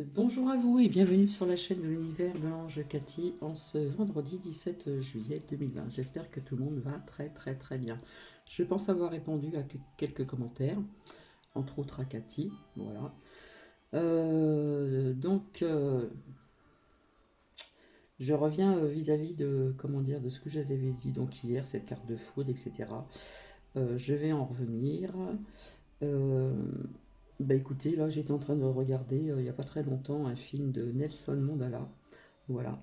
Bonjour à vous et bienvenue sur la chaîne de l'univers de l'ange Cathy en ce vendredi 17 juillet 2020. J'espère que tout le monde va très bien. Je pense avoir répondu à quelques commentaires, entre autres à Cathy. Voilà. Donc, je reviens vis-à-vis de, comment dire, de ce que j'avais dit donc hier, cette carte de foudre, etc. Je vais en revenir. Euh, Bah écoutez, là j'étais en train de regarder il n'y a pas très longtemps un film de Nelson Mandela. Voilà.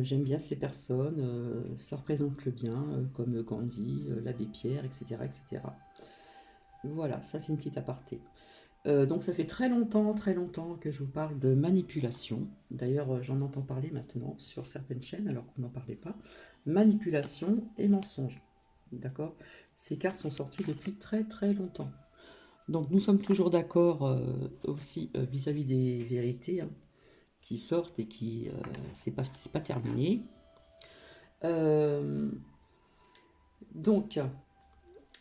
J'aime bien ces personnes, ça représente le bien, comme Gandhi, l'abbé Pierre, etc., etc. Voilà, ça c'est une petite aparté. Donc ça fait très longtemps que je vous parle de manipulation. D'ailleurs, j'en entends parler maintenant sur certaines chaînes alors qu'on n'en parlait pas. Manipulation et mensonge. D'accord? Ces cartes sont sorties depuis très longtemps. Donc nous sommes toujours d'accord aussi vis-à-vis des vérités hein, qui sortent et qui c'est pas terminé. Euh, donc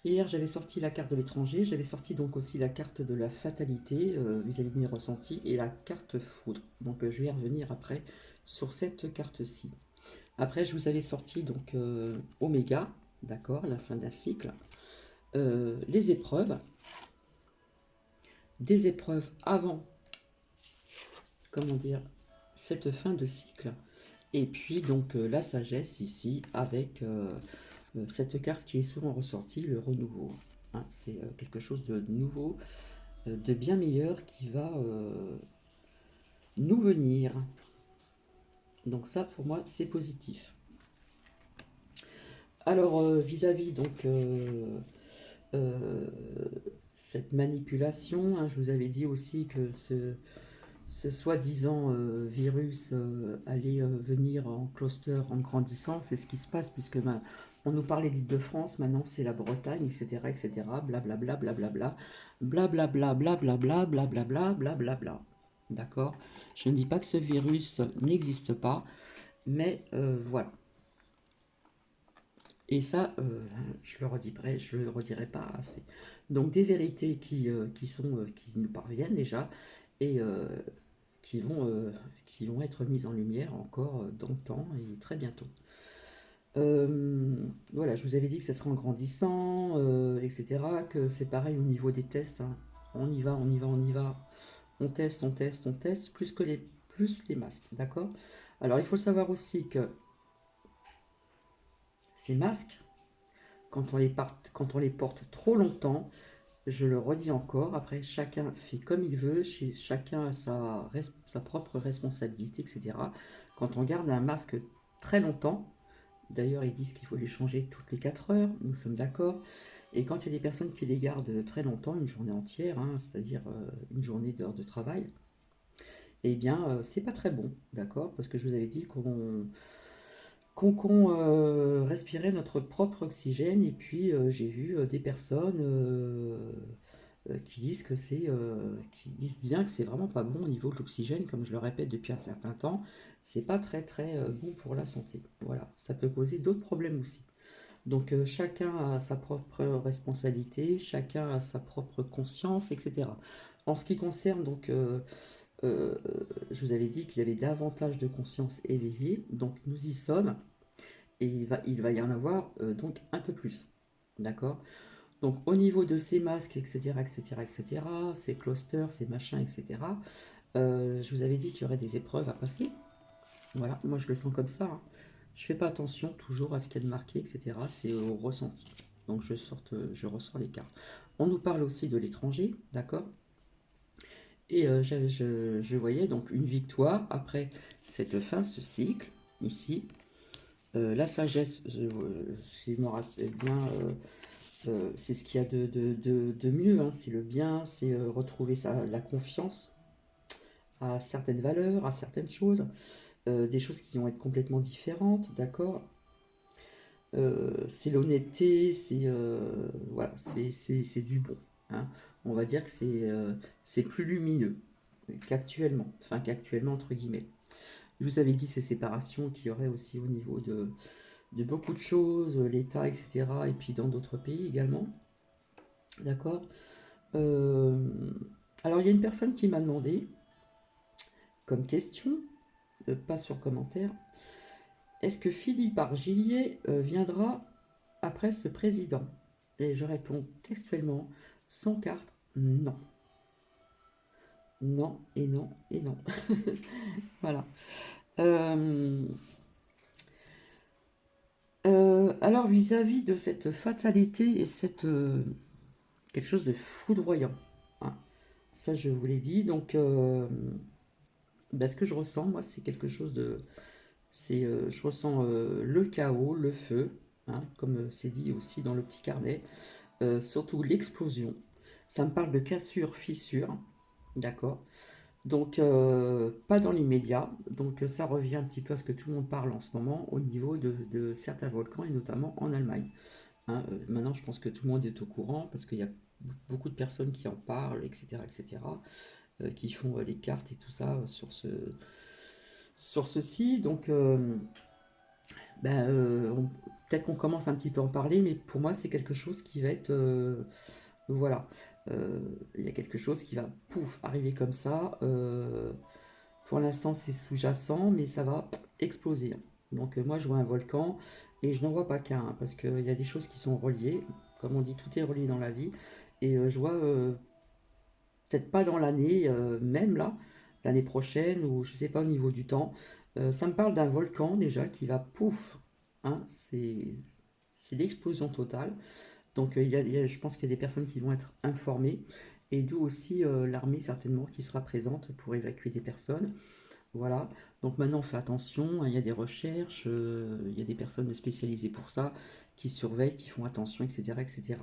hier j'avais sorti la carte de l'étranger, j'avais sorti donc aussi la carte de la fatalité vis-à-vis de mes ressentis et la carte foudre. Donc je vais y revenir après sur cette carte-ci. Après je vous avais sorti donc Oméga, d'accord, la fin d'un cycle, les épreuves, des épreuves avant, comment dire, cette fin de cycle. Et puis donc la sagesse ici avec cette carte qui est souvent ressortie, le renouveau. Hein, c'est quelque chose de nouveau, de bien meilleur qui va nous venir. Donc ça pour moi c'est positif. Alors vis-à-vis donc euh, cette manipulation, hein, je vous avais dit aussi que ce soi-disant virus allait venir en cluster en grandissant. C'est ce qui se passe puisque ben, on nous parlait d'Île-de-France, maintenant c'est la Bretagne, etc., etc., blablabla, blablabla, blablabla, blablabla, blablabla, blablabla. D'accord? Je ne dis pas que ce virus n'existe pas, mais voilà. Et ça, je le redirai pas assez. Donc des vérités qui nous parviennent déjà et qui vont, euh, qui vont être mises en lumière encore dans le temps et très bientôt. Voilà, je vous avais dit que ça sera en grandissant, etc. Que c'est pareil au niveau des tests. Hein. On y va, on y va, on y va. On teste, on teste, on teste, plus les masques, d'accord? Alors il faut savoir aussi que ces masques, quand on les porte trop longtemps, je le redis encore, après chacun fait comme il veut, chacun a sa propre responsabilité, etc. Quand on garde un masque très longtemps, d'ailleurs ils disent qu'il faut les changer toutes les 4 heures, nous sommes d'accord, et quand il y a des personnes qui les gardent très longtemps, une journée entière, hein, c'est-à-dire une journée d'heures de travail, eh bien c'est pas très bon, d'accord, parce que je vous avais dit qu'on respirait notre propre oxygène, et puis j'ai vu des personnes qui disent bien que c'est vraiment pas bon au niveau de l'oxygène, comme je le répète depuis un certain temps, c'est pas très bon pour la santé. Voilà, ça peut causer d'autres problèmes aussi. Donc chacun a sa propre responsabilité, chacun a sa propre conscience, etc. En ce qui concerne donc, euh, je vous avais dit qu'il y avait davantage de conscience éveillée, donc nous y sommes, et il va y en avoir donc un peu plus. D'accord? Donc au niveau de ces masques, etc., etc., etc., ces clusters, ces machins, etc., je vous avais dit qu'il y aurait des épreuves à passer. Voilà, moi je le sens comme ça. Hein. Je fais pas attention toujours à ce qu'il y a de marqué, etc. C'est au ressenti. Donc je ressors les cartes. On nous parle aussi de l'étranger, d'accord? Et je voyais donc une victoire après cette fin, ce cycle, ici. La sagesse, si je me rappelle bien, c'est ce qu'il y a de mieux, hein. C'est le bien, c'est retrouver la confiance à certaines valeurs, à certaines choses, des choses qui vont être complètement différentes, d'accord. C'est l'honnêteté, voilà, c'est du bon. Hein. On va dire que c'est plus lumineux qu'actuellement entre guillemets. Je vous avais dit ces séparations qu'il y aurait aussi au niveau de beaucoup de choses, l'État, etc. Et puis dans d'autres pays également, d'accord. Euh, alors il y a une personne qui m'a demandé comme question, pas sur commentaire. Est-ce que Philippe Argillier viendra après ce président? Et je réponds textuellement, sans carte, non. Non, et non, et non. Voilà. Euh, alors, vis-à-vis de cette fatalité et cette quelque chose de foudroyant, hein, ça je vous l'ai dit. Donc, ce que je ressens, moi, c'est quelque chose de, je ressens le chaos, le feu, hein, comme c'est dit aussi dans le petit carnet, surtout l'explosion. Ça me parle de cassure, fissure, d'accord. Donc, pas dans l'immédiat. Donc, ça revient un petit peu à ce que tout le monde parle en ce moment au niveau de certains volcans et notamment en Allemagne. Hein. Maintenant, je pense que tout le monde est au courant parce qu'il y a beaucoup de personnes qui en parlent, etc., etc., qui font les cartes et tout ça sur ceci. Donc, peut-être qu'on commence un petit peu à en parler, mais pour moi, c'est quelque chose qui va être voilà. Il y a quelque chose qui va, pouf, arriver comme ça. Pour l'instant, c'est sous-jacent, mais ça va exploser. Donc, moi, je vois un volcan et je n'en vois pas qu'un, hein, parce qu'il y a des choses qui sont reliées. Comme on dit, tout est relié dans la vie. Et je vois, peut-être pas dans l'année, même là, l'année prochaine, ou je sais pas au niveau du temps. Ça me parle d'un volcan déjà qui va, pouf, hein, c'est l'explosion totale. Donc je pense qu'il y a des personnes qui vont être informées, et d'où aussi l'armée certainement qui sera présente pour évacuer des personnes. Voilà, donc maintenant on fait attention, hein, il y a des recherches, il y a des personnes spécialisées pour ça, qui surveillent, qui font attention, etc. etc.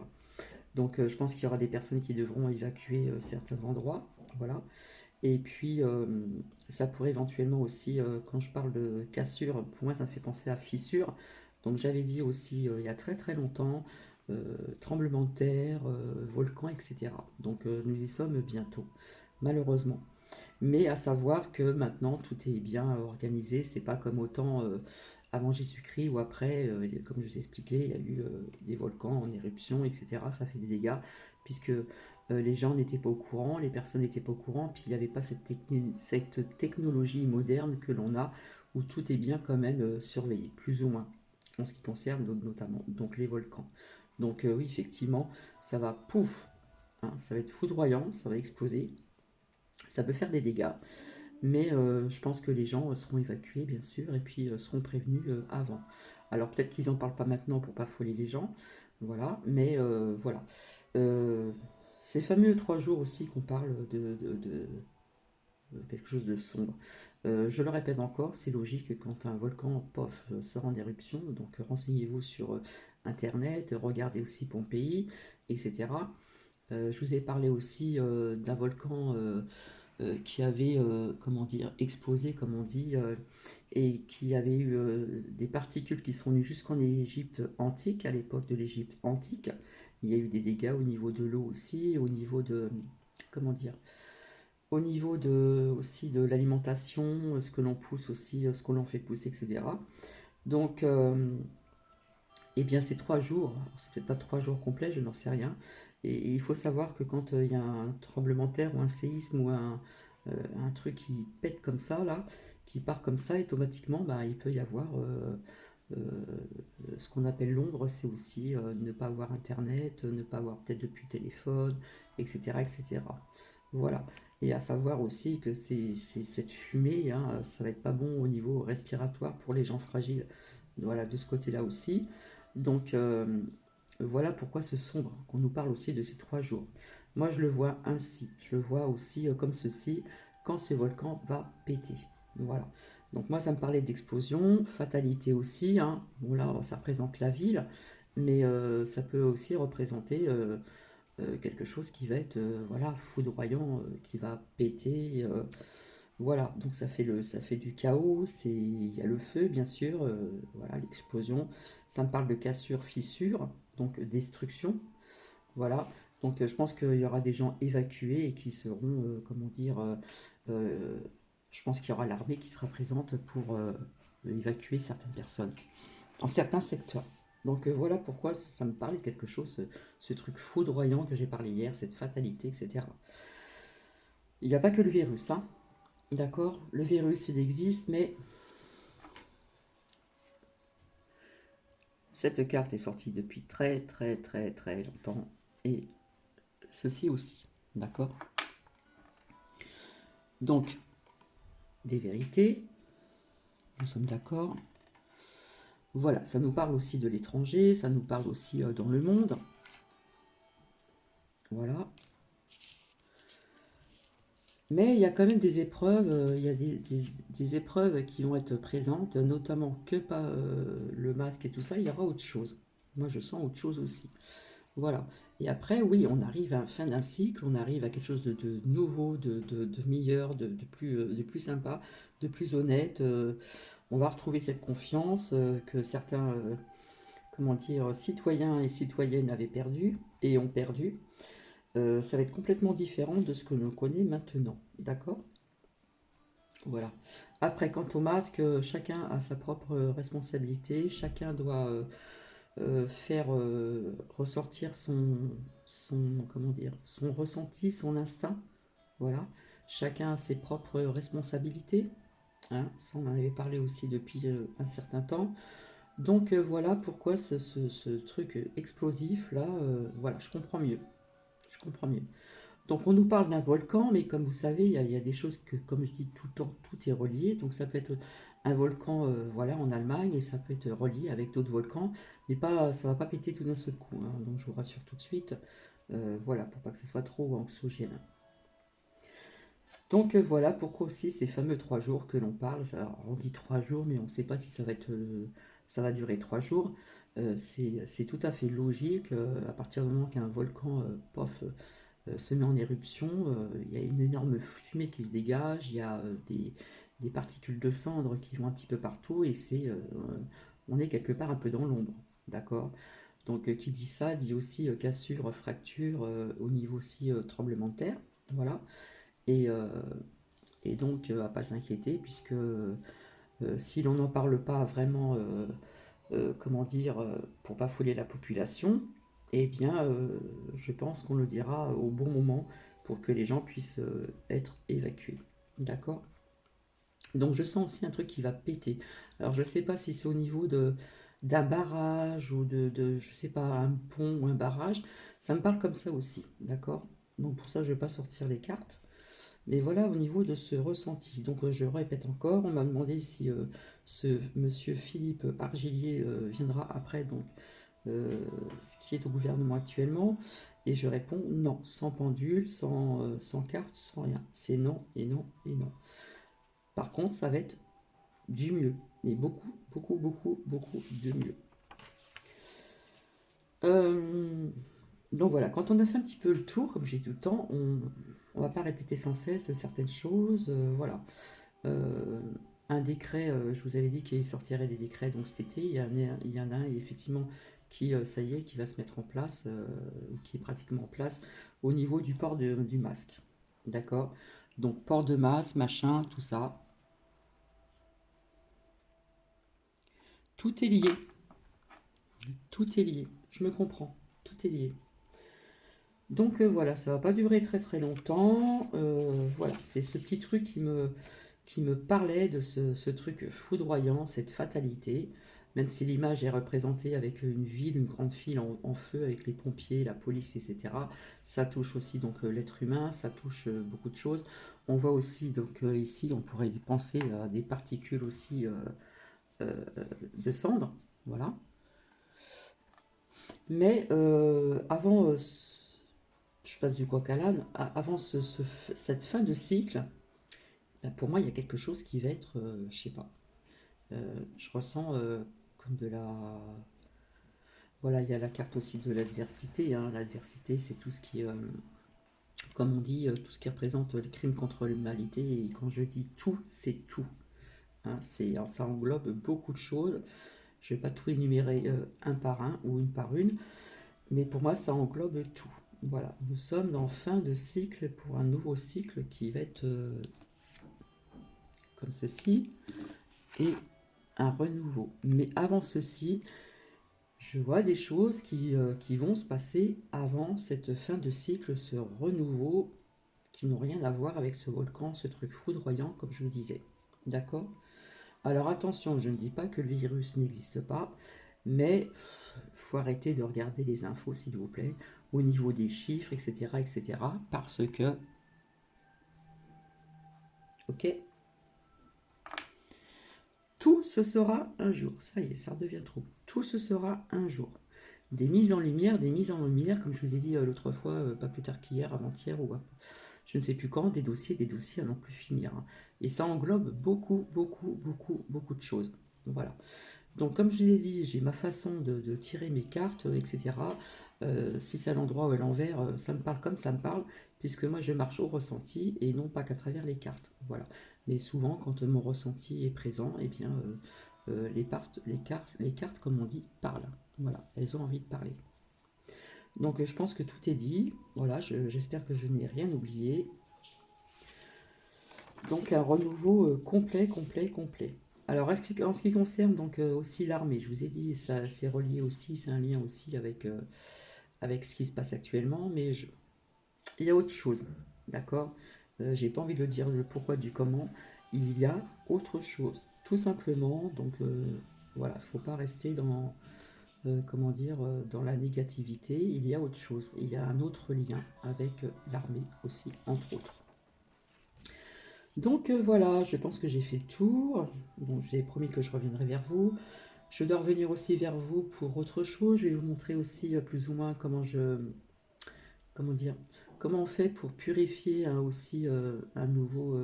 Donc je pense qu'il y aura des personnes qui devront évacuer certains endroits, voilà. Et puis ça pourrait éventuellement aussi, quand je parle de cassure, pour moi ça me fait penser à fissure. Donc j'avais dit aussi il y a très très longtemps, tremblement de terre, volcan, etc. Donc nous y sommes bientôt, malheureusement. Mais à savoir que maintenant tout est bien organisé, c'est pas comme au temps avant Jésus-Christ ou après, comme je vous ai expliqué, il y a eu des volcans en éruption, etc. Ça fait des dégâts, puisque les gens n'étaient pas au courant, les personnes n'étaient pas au courant, puis il n'y avait pas cette technologie moderne que l'on a, où tout est bien quand même surveillé, plus ou moins, en ce qui concerne notamment donc les volcans. Donc oui, effectivement, ça va pouf, hein, ça va être foudroyant, ça va exploser, ça peut faire des dégâts, mais je pense que les gens seront évacués, bien sûr, et puis seront prévenus avant. Alors peut-être qu'ils n'en parlent pas maintenant pour pas affoler les gens, voilà, mais voilà. Euh, Ces fameux 3 jours aussi qu'on parle de quelque chose de sombre. Je le répète encore, c'est logique quand un volcan, pof, sort en éruption, donc renseignez-vous sur Internet, regardez aussi Pompéi, etc. Je vous ai parlé aussi d'un volcan qui avait, comment dire, explosé, comme on dit, et qui avait eu des particules qui sont venues jusqu'en Égypte antique, à l'époque de l'Égypte antique. Il y a eu des dégâts au niveau de l'eau aussi, au niveau de, comment dire, au niveau de, aussi de l'alimentation, ce que l'on pousse aussi, ce que l'on fait pousser, etc. Donc, eh bien, ces 3 jours, c'est peut-être pas 3 jours complets, je n'en sais rien. Et il faut savoir que quand il y a un tremblement de terre ou un séisme ou un truc qui pète comme ça, là, qui part comme ça, automatiquement, bah, il peut y avoir euh, ce qu'on appelle l'ombre, c'est aussi ne pas avoir internet, ne pas avoir peut-être depuis téléphone, etc., etc. Voilà. Et à savoir aussi que cette fumée, hein, ça va être pas bon au niveau respiratoire pour les gens fragiles. Voilà, de ce côté-là aussi. Donc, voilà pourquoi ce sombre, qu'on nous parle aussi de ces 3 jours. Moi, je le vois ainsi. Je le vois aussi comme ceci, quand ce volcan va péter. Voilà. Donc moi, ça me parlait d'explosion, fatalité aussi, hein. Bon là, ça représente la ville, mais ça peut aussi représenter quelque chose qui va être voilà, foudroyant, qui va péter. Voilà, donc ça fait du chaos, il y a le feu bien sûr, voilà, l'explosion. Ça me parle de cassure, fissure, donc destruction. Voilà, donc je pense qu'il y aura des gens évacués et qui seront, comment dire, euh, je pense qu'il y aura l'armée qui sera présente pour évacuer certaines personnes en certains secteurs. Donc voilà pourquoi ça me parlait de quelque chose, ce truc foudroyant que j'ai parlé hier, cette fatalité, etc. Il n'y a pas que le virus, hein. D'accord? Le virus, il existe, mais cette carte est sortie depuis très très très très longtemps. Et ceci aussi. D'accord? Donc, des vérités, nous sommes d'accord. Voilà, ça nous parle aussi de l'étranger, ça nous parle aussi dans le monde. Voilà. Mais il y a quand même des épreuves, il y a des épreuves qui vont être présentes, notamment que pas le masque et tout ça, il y aura autre chose. Moi, je sens autre chose aussi. Voilà. Et après, oui, on arrive à la fin d'un cycle, on arrive à quelque chose de nouveau, de meilleur, de plus sympa, de plus honnête. On va retrouver cette confiance que certains, comment dire, citoyens et citoyennes avaient perdu et ont perdu. Ça va être complètement différent de ce que l'on connaît maintenant. D'accord? Voilà. Après, quant au masque, chacun a sa propre responsabilité, chacun doit faire ressortir comment dire, son ressenti, son instinct. Voilà. Chacun a ses propres responsabilités. Hein. Ça, on en avait parlé aussi depuis un certain temps. Donc voilà pourquoi ce truc explosif là, voilà, je comprends mieux. Je comprends mieux. Donc on nous parle d'un volcan, mais comme vous savez, il y a des choses que, comme je dis tout le temps, tout est relié. Donc ça peut être un volcan voilà, en Allemagne et ça peut être relié avec d'autres volcans, mais pas, ça va pas péter tout d'un seul coup. Hein. Donc je vous rassure tout de suite, voilà, pour pas que ce soit trop anxiogène. Donc voilà pourquoi aussi ces fameux 3 jours que l'on parle. On dit 3 jours, mais on ne sait pas si ça va être, ça va durer 3 jours. C'est tout à fait logique à partir du moment qu'un volcan pof, se met en éruption, il y a une énorme fumée qui se dégage, il y a des particules de cendres qui vont un petit peu partout et on est quelque part un peu dans l'ombre, d'accord? Donc qui dit ça dit aussi cassure, fracture au niveau aussi tremblement de terre, voilà. Et, euh, et donc à pas s'inquiéter puisque si l'on n'en parle pas vraiment, comment dire, pour pas fouler la population, eh bien, je pense qu'on le dira au bon moment pour que les gens puissent être évacués. D'accord? Donc je sens aussi un truc qui va péter. Alors je sais pas si c'est au niveau d'un barrage ou je sais pas, un pont ou un barrage. Ça me parle comme ça aussi. D'accord? Donc pour ça, je vais pas sortir les cartes. Mais voilà au niveau de ce ressenti. Donc je répète encore, on m'a demandé si ce monsieur Philippe Argillier viendra après donc ce qui est au gouvernement actuellement. Et je réponds non, sans pendule, sans carte, sans rien. C'est non et non et non. Par contre, ça va être du mieux, mais beaucoup, beaucoup, beaucoup, beaucoup de mieux. Euh, donc voilà, quand on a fait un petit peu le tour, comme j'ai tout le temps, on va pas répéter sans cesse certaines choses. Voilà. Euh, un décret, je vous avais dit qu'il sortirait des décrets donc cet été. Il y en a un effectivement qui, ça y est, qui va se mettre en place, qui est pratiquement en place au niveau du port du masque. D'accord? Donc port de masque, machin, tout ça. Tout est lié. Tout est lié. Je me comprends. Tout est lié. Donc voilà, ça va pas durer très très longtemps. Voilà, c'est ce petit truc qui me parlait de ce truc foudroyant, cette fatalité. Même si l'image est représentée avec une ville, une grande ville en feu, avec les pompiers, la police, etc. Ça touche aussi donc l'être humain, ça touche beaucoup de choses. On voit aussi donc ici, on pourrait y penser à des particules aussi euh, de cendres, voilà. Mais avant je passe du coq à l'âne, avant cette fin de cycle, ben, pour moi, il y a quelque chose qui va être, je sais pas, je ressens comme de la... Voilà, il y a la carte aussi de l'adversité. Hein. L'adversité, c'est tout ce qui, comme on dit, tout ce qui représente les crimes contre l'humanité. Et quand je dis tout, c'est tout. Hein. Ça englobe beaucoup de choses. Je ne vais pas tout énumérer un par un ou une par une, mais pour moi, ça englobe tout. Voilà, nous sommes en fin de cycle pour un nouveau cycle qui va être comme ceci et un renouveau. Mais avant ceci, je vois des choses qui vont se passer avant cette fin de cycle, ce renouveau. qui n'ont rien à voir avec ce volcan, ce truc foudroyant, comme je vous disais. D'accord? Alors attention, je ne dis pas que le virus n'existe pas, mais faut arrêter de regarder les infos, s'il vous plaît, au niveau des chiffres, etc., etc., parce que, ok, tout se sera un jour. Ça y est, ça redevient trop. Tout se sera un jour. Des mises en lumière, comme je vous ai dit l'autre fois, pas plus tard qu'hier, avant-hier, ou je ne sais plus quand, des dossiers à n'en plus finir, hein. Et ça englobe beaucoup, beaucoup, beaucoup, beaucoup de choses. Voilà. Donc, comme je vous ai dit, j'ai ma façon de tirer mes cartes, etc. Si c'est à l'endroit ou à l'envers, ça me parle comme ça me parle, puisque moi je marche au ressenti et non pas qu'à travers les cartes. Voilà. Mais souvent, quand mon ressenti est présent, eh bien, les cartes, comme on dit, parlent. Voilà, elles ont envie de parler. Donc, je pense que tout est dit. Voilà, j'espère que je n'ai rien oublié. Donc, un renouveau complet, complet, complet. Alors, en ce qui concerne donc aussi l'armée, je vous ai dit, ça c'est relié aussi, c'est un lien aussi avec ce qui se passe actuellement, mais il y a autre chose, d'accord? J'ai pas envie de dire le pourquoi du comment, il y a autre chose, tout simplement, donc voilà, faut pas rester dans, comment dire, dans la négativité, il y a autre chose, il y a un autre lien avec l'armée aussi, entre autres. Donc voilà, je pense que j'ai fait le tour. Bon, j'ai promis que je reviendrai vers vous. Je dois revenir aussi vers vous pour autre chose. Je vais vous montrer aussi plus ou moins comment dire, comment on fait pour purifier hein, aussi un nouveau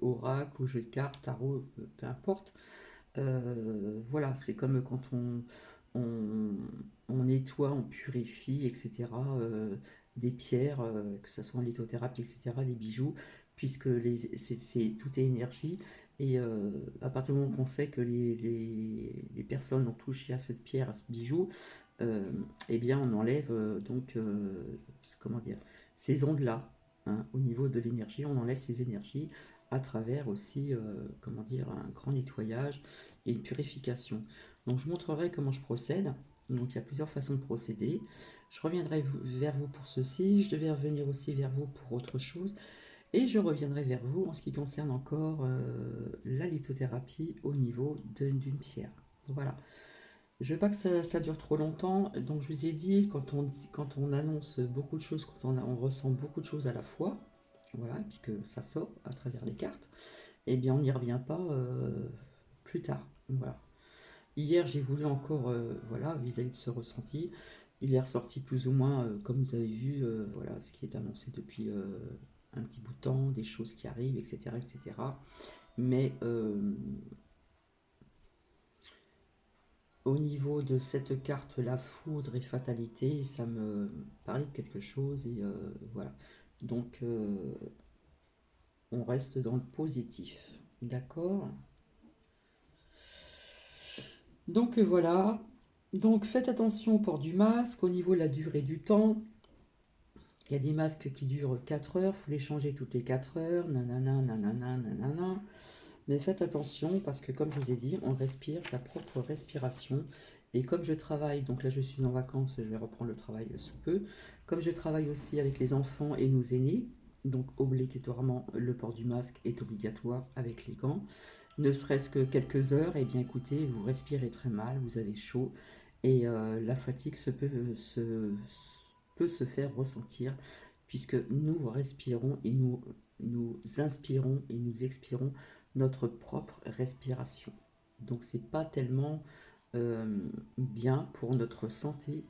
oracle ou jeu de cartes, tarot, peu importe. Voilà, c'est comme quand on, on nettoie, on purifie, etc. Des pierres, que ce soit en lithothérapie, etc., des bijoux, puisque tout est énergie. Et à partir du moment qu'on sait que les personnes ont touché à cette pierre, à ce bijou, eh bien on enlève comment dire, ces ondes-là. Hein, au niveau de l'énergie, on enlève ces énergies à travers aussi, comment dire, un grand nettoyage et une purification. Donc je vous montrerai comment je procède. Donc il y a plusieurs façons de procéder. Je reviendrai vers vous pour ceci. Je devais revenir aussi vers vous pour autre chose. Et je reviendrai vers vous en ce qui concerne encore la lithothérapie au niveau d'une pierre. Voilà. Je veux pas que ça dure trop longtemps. Donc je vous ai dit, quand on annonce beaucoup de choses, quand on ressent beaucoup de choses à la fois, voilà, et puis que ça sort à travers les cartes, eh bien on n'y revient pas plus tard. Voilà. Hier, j'ai voulu encore, voilà, vis-à-vis de ce ressenti, il est ressorti plus ou moins, comme vous avez vu, voilà, ce qui est annoncé depuis un petit bout de temps, des choses qui arrivent, etc., etc. Mais au niveau de cette carte, la foudre et fatalité, ça me parlait de quelque chose et voilà. Donc, on reste dans le positif, d'accord? Donc voilà. Donc faites attention au port du masque, au niveau de la durée du temps. Il y a des masques qui durent 4 heures, il faut les changer toutes les 4 heures, nanana, nanana, nanana. Mais faites attention parce que comme je vous ai dit, on respire sa propre respiration. Et comme je travaille, donc là je suis en vacances, je vais reprendre le travail sous peu. Comme je travaille aussi avec les enfants et nos aînés, donc obligatoirement le port du masque est obligatoire avec les gants. Ne serait-ce que quelques heures, et bien écoutez, vous respirez très mal, vous avez chaud et la fatigue peut se faire ressentir puisque nous respirons et nous inspirons et nous expirons notre propre respiration. Donc c'est pas tellement bien pour notre santé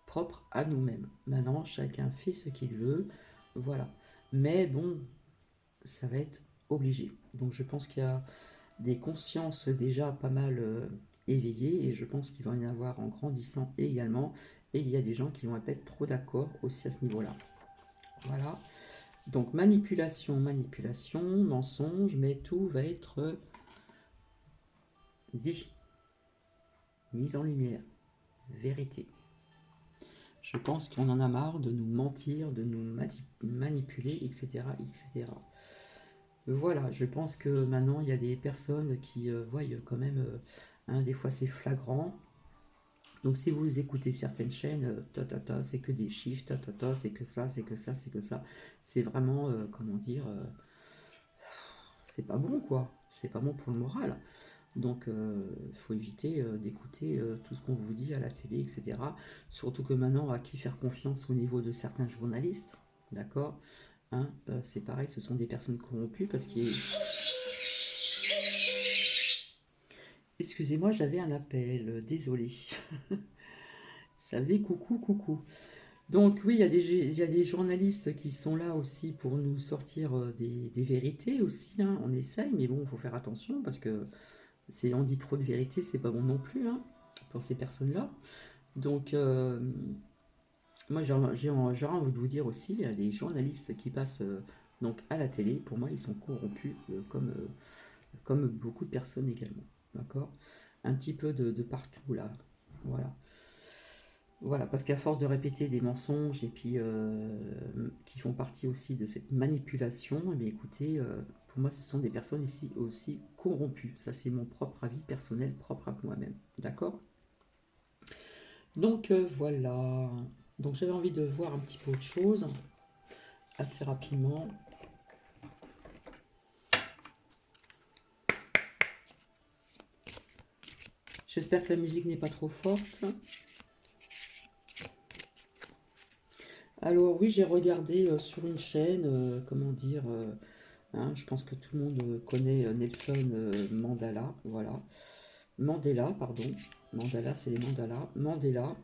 propre à nous-mêmes. Maintenant, chacun fait ce qu'il veut, voilà. Mais bon, ça va être obligé. Donc je pense qu'il y a des consciences déjà pas mal éveillées et je pense qu'il va y en avoir en grandissant également. Et il y a des gens qui vont pas être trop d'accord aussi à ce niveau-là. Voilà. Donc manipulation, manipulation, mensonge, mais tout va être dit, mise en lumière, vérité. Je pense qu'on en a marre de nous mentir, de nous manipuler, etc., etc. Voilà, je pense que maintenant il y a des personnes qui voient quand même, hein, des fois c'est flagrant, Donc si vous écoutez certaines chaînes, c'est que des chiffres, c'est que ça, c'est que ça, c'est que ça. C'est vraiment, comment dire, c'est pas bon quoi. C'est pas bon pour le moral. Donc il faut éviter d'écouter tout ce qu'on vous dit à la télé, etc. Surtout que maintenant, à qui faire confiance au niveau de certains journalistes, d'accord, hein, c'est pareil, ce sont des personnes corrompues parce qu'il... Excusez-moi, j'avais un appel, désolé. Ça faisait coucou, coucou. Donc oui, il y a des journalistes qui sont là aussi pour nous sortir des vérités aussi, hein. On essaye, mais bon, il faut faire attention parce que si on dit trop de vérité, c'est pas bon non plus, hein, pour ces personnes-là. Donc moi j'ai envie de vous dire aussi, il y a des journalistes qui passent donc à la télé, pour moi ils sont corrompus comme beaucoup de personnes également. D'accord. Un petit peu de partout là. Voilà. Voilà, parce qu'à force de répéter des mensonges et puis qui font partie aussi de cette manipulation, eh bien, écoutez, pour moi, ce sont des personnes ici aussi corrompues. Ça, c'est mon propre avis personnel, propre à moi-même. D'accord? Donc voilà. Donc j'avais envie de voir un petit peu autre chose assez rapidement. J'espère que la musique n'est pas trop forte. Alors oui, j'ai regardé sur une chaîne, comment dire, hein, je pense que tout le monde connaît Nelson Mandela, voilà. Mandela, pardon. Mandala, c'est les mandalas. Mandela,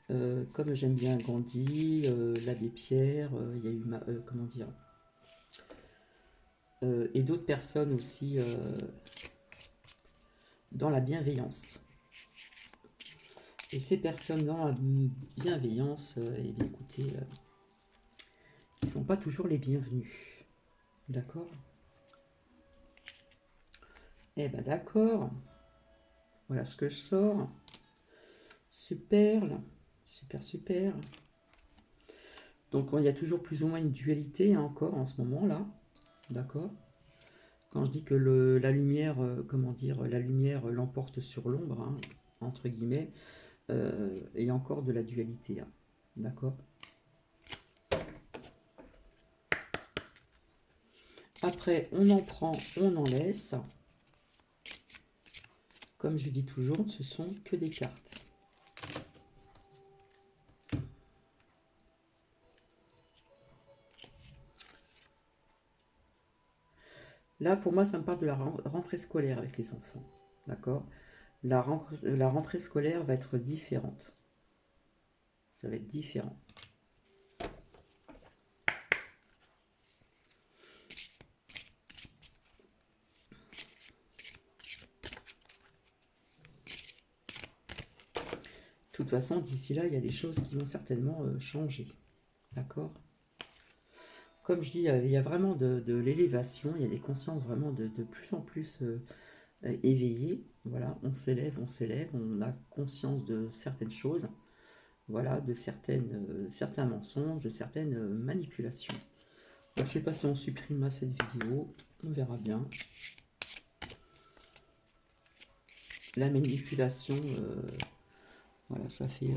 comme j'aime bien Gandhi, l'abbé Pierre, il y a eu, comment dire, et d'autres personnes aussi dans la bienveillance. Et ces personnes dans la bienveillance, eh bien écoutez, ils ne sont pas toujours les bienvenus. D'accord? Eh ben d'accord. Voilà ce que je sors. Super, super, super. Donc il y a toujours plus ou moins une dualité hein, encore en ce moment-là. D'accord? Quand je dis que la lumière, comment dire, la lumière l'emporte sur l'ombre, hein, entre guillemets, il y a encore de la dualité. Hein. D'accord? Après, on en prend, on en laisse. Comme je dis toujours, ce sont que des cartes. Là, pour moi, ça me parle de la rentrée scolaire avec les enfants. D'accord? La rentrée scolaire va être différente. Ça va être différent. De toute façon, d'ici là, il y a des choses qui vont certainement changer. D'accord? Comme je dis, il y a vraiment de l'élévation, il y a des consciences vraiment de plus en plus éveillées. Voilà, on s'élève, on a conscience de certaines choses, voilà, de certains mensonges, de certaines manipulations. Donc, je ne sais pas si on supprimera cette vidéo, on verra bien. La manipulation, voilà, ça fait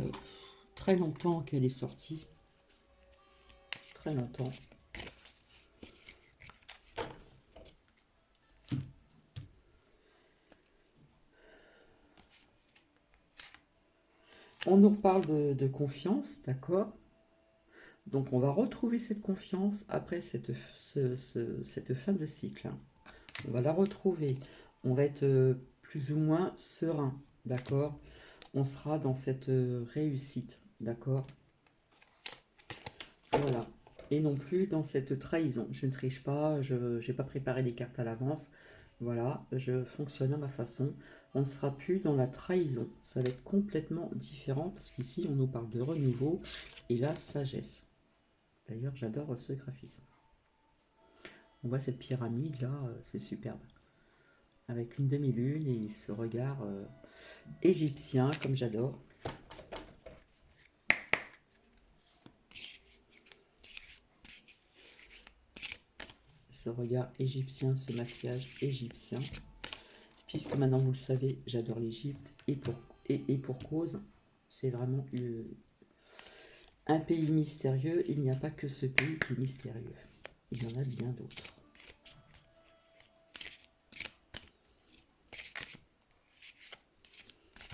très longtemps qu'elle est sortie. Très longtemps. On nous reparle de confiance, d'accord? Donc on va retrouver cette confiance après cette fin de cycle. Hein. On va la retrouver. On va être plus ou moins serein, d'accord? On sera dans cette réussite, d'accord? Voilà. Et non plus dans cette trahison. Je ne triche pas, je n'ai pas préparé les cartes à l'avance. Voilà, je fonctionne à ma façon. On ne sera plus dans la trahison. Ça va être complètement différent parce qu'ici, on nous parle de renouveau et la sagesse. D'ailleurs, j'adore ce graphisme. On voit cette pyramide là, c'est superbe. Avec une demi-lune et ce regard égyptien, comme j'adore. Ce regard égyptien, ce maquillage égyptien. Puisque maintenant vous le savez, j'adore l'Égypte et pour cause. C'est vraiment un pays mystérieux. Il n'y a pas que ce pays qui est mystérieux. Il y en a bien d'autres.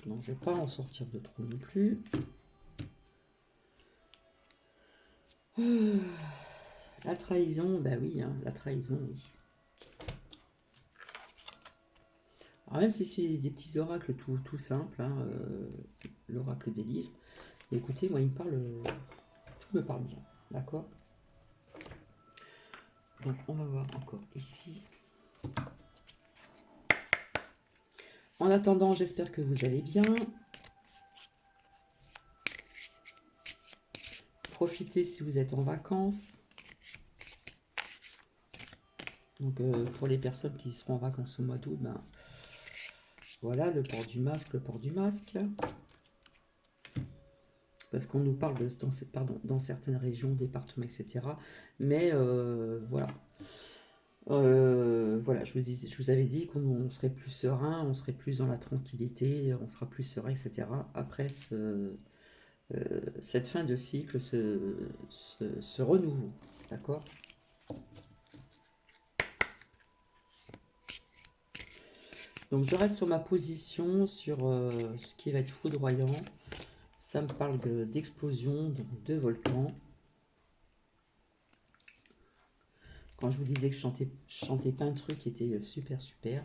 Donc je ne vais pas en sortir de trop non plus. La trahison, bah oui, hein, la trahison, oui. Alors même si c'est des petits oracles tout simples, hein, l'oracle d'Élise, écoutez, moi il me parle, tout me parle bien, d'accord? Donc on va voir encore ici. En attendant, j'espère que vous allez bien. Profitez si vous êtes en vacances. Donc pour les personnes qui seront en vacances au mois d'août, ben, voilà, le port du masque, Parce qu'on nous parle dans certaines régions, départements, etc. Mais voilà. Voilà, je vous avais dit qu'on serait plus serein, on serait plus dans la tranquillité, on sera plus serein, etc. Après cette fin de cycle, ce renouveau. D'accord? Donc je reste sur ma position, sur ce qui va être foudroyant. Ça me parle d'explosion, de volcan. Quand je vous disais que je chantais plein de trucs qui étaient super, super.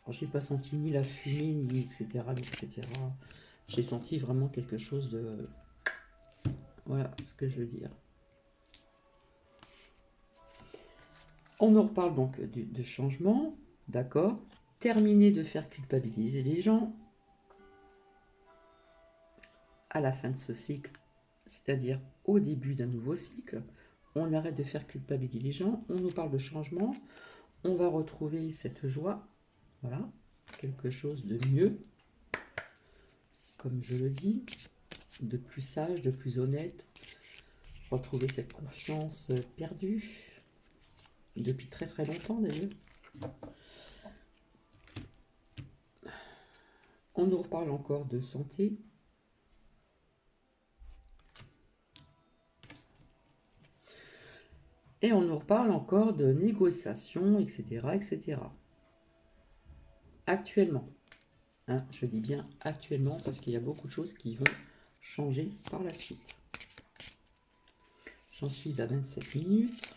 Je n'ai pas senti ni la fumée, ni etc. etc. J'ai senti vraiment quelque chose de... Voilà ce que je veux dire. On nous reparle donc de changement, d'accord. Terminer de faire culpabiliser les gens à la fin de ce cycle, c'est-à-dire au début d'un nouveau cycle. On arrête de faire culpabiliser les gens, on nous parle de changement, on va retrouver cette joie, voilà, quelque chose de mieux, comme je le dis, de plus sage, de plus honnête, retrouver cette confiance perdue, depuis très très longtemps d'ailleurs. On nous reparle encore de santé. Et on nous reparle encore de négociations, etc. etc. Actuellement. Hein, je dis bien actuellement parce qu'il y a beaucoup de choses qui vont changer par la suite. J'en suis à 27 minutes.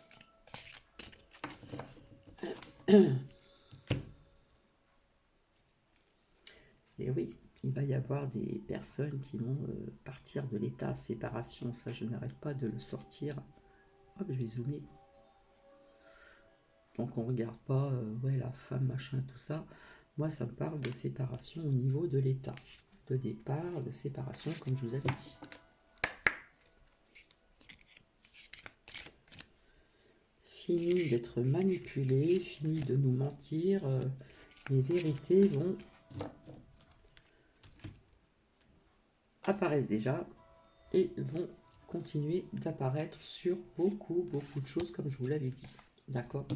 Et oui, il va y avoir des personnes qui vont partir de l'état séparation. Ça, je n'arrête pas de le sortir. Hop, je vais zoomer. Donc on ne regarde pas ouais, la femme, machin, tout ça. Moi, ça me parle de séparation au niveau de l'état. De départ, de séparation, comme je vous avais dit. Fini d'être manipulé, fini de nous mentir. Les vérités vont apparaissent déjà et vont continuer d'apparaître sur beaucoup de choses, comme je vous l'avais dit. D'accord?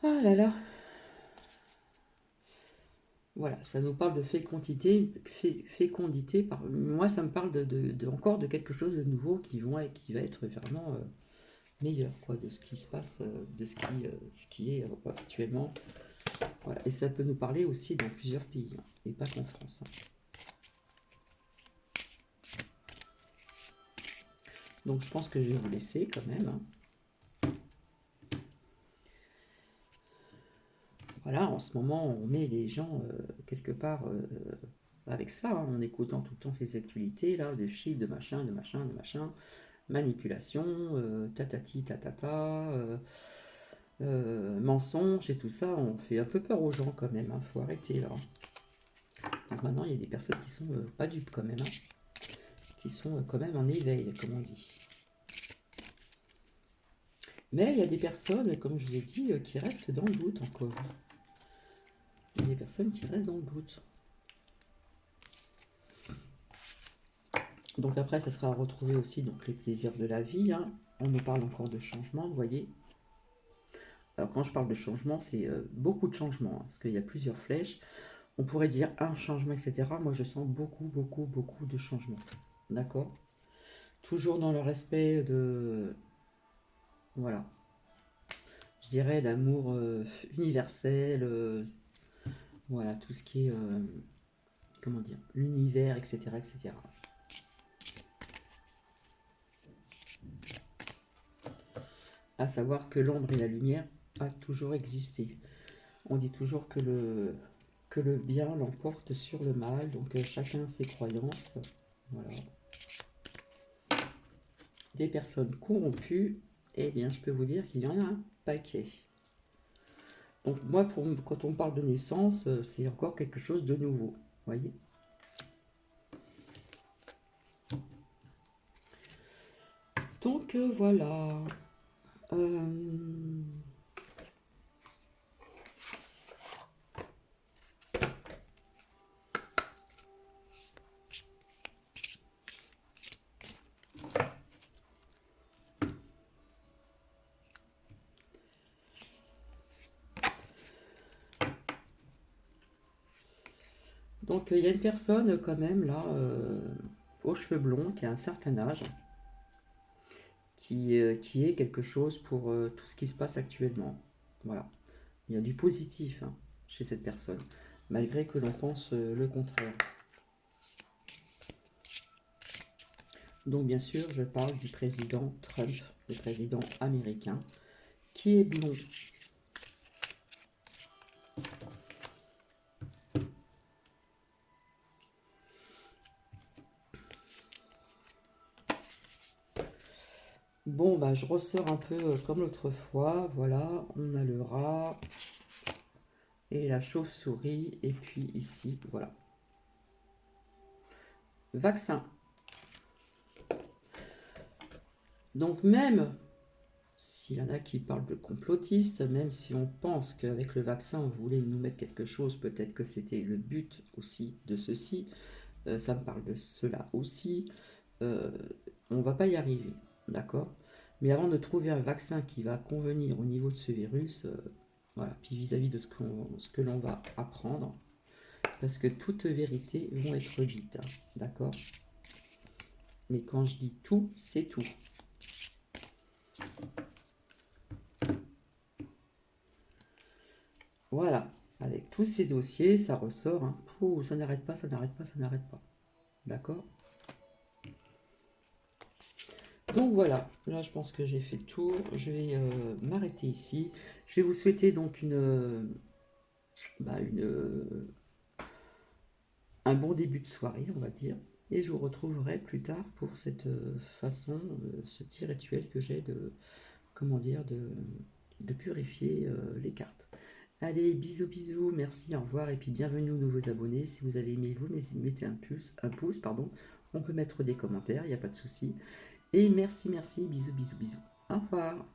Ah là là. Voilà, ça nous parle de fécondité, moi ça me parle encore de quelque chose de nouveau qui va être vraiment meilleur quoi, de ce qui se passe, de ce qui est actuellement. Voilà. Et ça peut nous parler aussi dans plusieurs pays, hein, et pas qu'en France. Hein. Donc je pense que je vais vous laisser quand même. Hein. Voilà, en ce moment, on met les gens quelque part avec ça, hein, en écoutant tout le temps ces actualités, là, de chiffres, de machin, manipulation, tatati, tatata, mensonges et tout ça, on fait un peu peur aux gens quand même, hein, faut arrêter là. Donc maintenant, il y a des personnes qui sont pas dupes quand même, hein, qui sont quand même en éveil, comme on dit. Mais il y a des personnes, comme je vous ai dit, qui restent dans le doute encore. Il y a des personnes qui restent dans le doute. Donc après, ça sera à retrouver aussi donc, les plaisirs de la vie, hein. On nous parle encore de changement, vous voyez. Alors quand je parle de changement, c'est beaucoup de changements, hein, parce qu'il y a plusieurs flèches. On pourrait dire un changement, etc. Moi, je sens beaucoup, beaucoup, beaucoup de changements. D'accord? Toujours dans le respect de... Voilà. Je dirais l'amour universel, voilà, tout ce qui est... comment dire? L'univers, etc., etc. À savoir que l'ombre et la lumière a toujours existé. On dit toujours que le bien l'emporte sur le mal, donc chacun a ses croyances. Voilà. Des personnes corrompues, eh bien, je peux vous dire qu'il y en a un paquet. Donc moi, quand on parle de naissance, c'est encore quelque chose de nouveau, voyez. Donc voilà. Euh, Donc il y a une personne quand même là, aux cheveux blonds, qui a un certain âge, qui est quelque chose pour tout ce qui se passe actuellement. Voilà. Il y a du positif, hein, chez cette personne, malgré que l'on pense le contraire. Donc bien sûr, je parle du président Trump, le président américain, qui est blond. Bon, bah, je ressors un peu comme l'autre fois. Voilà, on a le rat et la chauve-souris. Et puis ici, voilà. Vaccin. Donc même s'il y en a qui parlent de complotistes, même si on pense qu'avec le vaccin, on voulait nous mettre quelque chose, peut-être que c'était le but aussi de ceci. Ça me parle de cela aussi. Euh, on va pas y arriver, d'accord? Mais avant de trouver un vaccin qui va convenir au niveau de ce virus, voilà, puis vis-à-vis de ce que l'on va apprendre, parce que toutes vérités vont être dites, hein, d'accord? Mais quand je dis tout, c'est tout. Voilà, avec tous ces dossiers, ça ressort, hein. Pouh, ça n'arrête pas, ça n'arrête pas, ça n'arrête pas, d'accord? Donc voilà, là je pense que j'ai fait le tour, je vais m'arrêter ici. Je vais vous souhaiter donc bah, un bon début de soirée, on va dire. Et je vous retrouverai plus tard pour cette façon, ce petit rituel que j'ai de, comment dire, de purifier les cartes. Allez, bisous, bisous, merci, au revoir, et puis bienvenue aux nouveaux abonnés. Si vous avez aimé, vous mettez un pouce, pardon. On peut mettre des commentaires, il n'y a pas de souci. Et merci, merci, bisous, bisous, bisous. Au revoir.